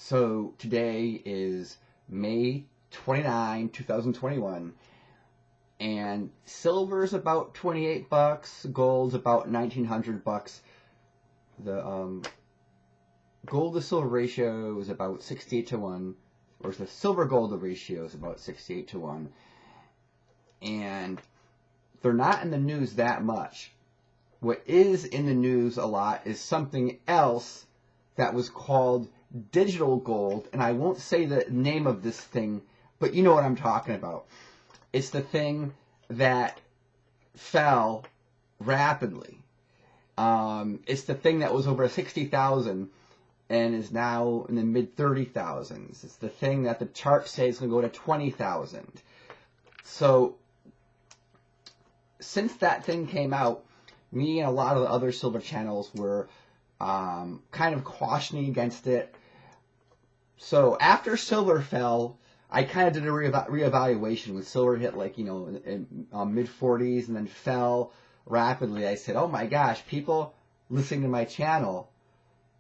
So today is May 29, 2021, and silver's about 28 bucks, gold's about 1900 bucks. The gold to silver ratio is about 68 to 1, or the silver gold ratio is about 68 to 1. And they're not in the news that much. What is in the news a lot is something else that was called digital gold, and I won't say the name of this thing, but you know what I'm talking about. It's the thing that fell rapidly. It's the thing that was over 60,000 and is now in the mid 30,000s. It's the thing that the chart says is going to go to 20,000. So since that thing came out, me and a lot of the other silver channels were kind of cautioning against it. So after silver fell, I kind of did a reevaluation. When silver hit in mid 40s and then fell rapidly, I said, oh my gosh, people listening to my channel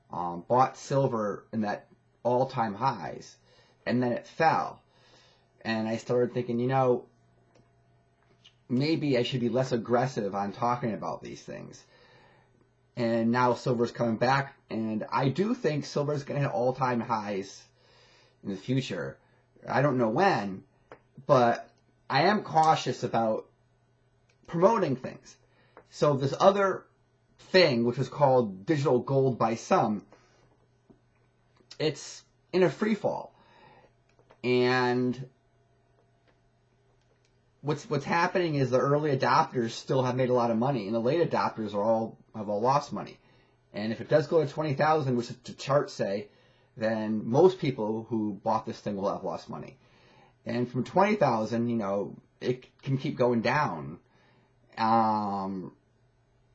bought silver in that all-time highs, and then it fell. And I started thinking, maybe I should be less aggressive on talking about these things. And now silver's coming back, and I do think silver's going to hit all-time highs in the future. I don't know when, but I am cautious about promoting things. So this other thing, which was called digital gold by some, it's in a free fall. And what's happening is the early adopters still have made a lot of money, and the late adopters have all lost money. And if it does go to 20,000, which the charts say, then most people who bought this thing will have lost money. And from 20,000, it can keep going down.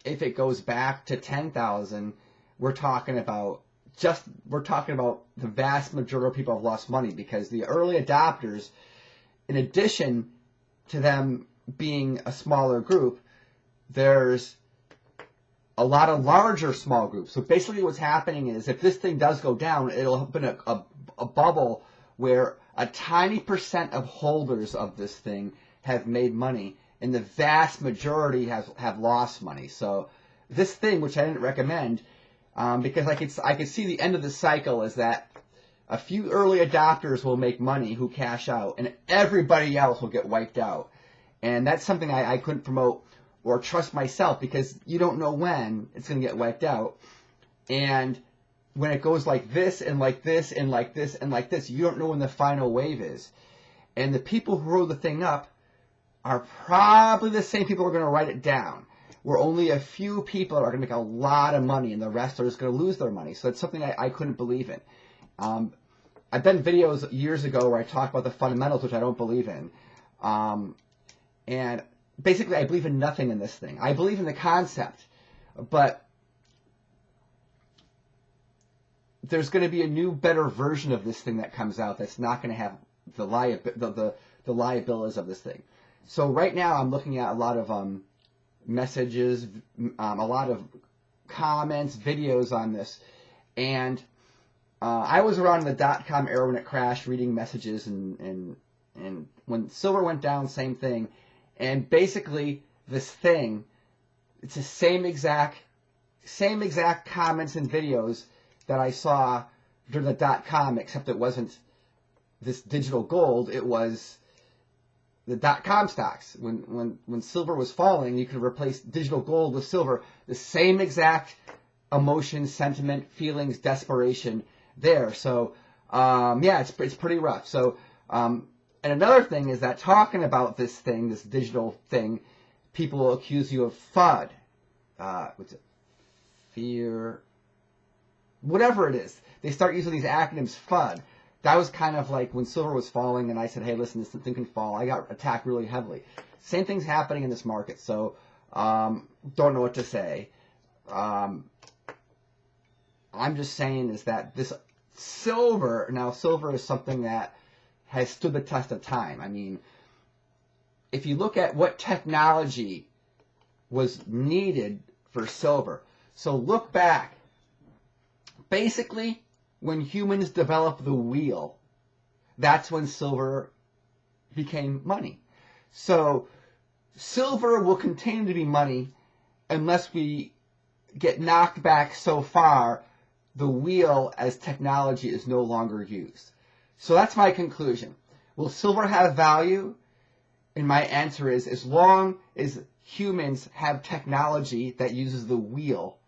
If it goes back to 10,000, we're talking about the vast majority of people have lost money, because the early adopters, in addition to them being a smaller group, there's a lot of larger small groups. So basically what's happening is, if this thing does go down, it'll open a bubble where a tiny percent of holders of this thing have made money, and the vast majority have lost money. So this thing, which I didn't recommend, because I could see the end of the cycle is that a few early adopters will make money who cash out, and everybody else will get wiped out. And that's something I couldn't promote or trust myself, because you don't know when it's going to get wiped out. And when it goes like this and like this and like this and like this, you don't know when the final wave is. And the people who wrote the thing up are probably the same people who are going to write it down, where only a few people are going to make a lot of money and the rest are just going to lose their money. So that's something I couldn't believe in. I've done videos years ago where I talk about the fundamentals, which I don't believe in. And basically, I believe in nothing in this thing. I believe in the concept, but there's going to be a new, better version of this thing that comes out that's not going to have the liabilities of this thing. So right now, I'm looking at a lot of messages, a lot of comments, videos on this, and I was around in the .com era when it crashed, reading messages, and when silver went down, same thing. And basically, this thing, it's the same exact comments and videos that I saw during the .com, except it wasn't this digital gold. It was the .com stocks. When silver was falling, you could replace digital gold with silver. The same exact emotion, sentiment, feelings, desperation there. So, yeah, it's pretty rough. So, and another thing is that talking about this thing, this digital thing, people will accuse you of FUD. What's it? Fear. Whatever it is. They start using these acronyms, FUD. That was kind of like when silver was falling and I said, hey, listen, this thing can fall. I got attacked really heavily. Same thing's happening in this market. So, don't know what to say. I'm just saying is that this silver is something that has stood the test of time. I mean, if you look at what technology was needed for silver, so look back. Basically, when humans developed the wheel, that's when silver became money. So silver will continue to be money unless we get knocked back so far the wheel as technology is no longer used. So that's my conclusion. Will silver have value? And my answer is, as long as humans have technology that uses the wheel,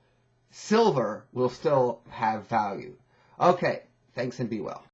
silver will still have value. Okay, thanks and be well.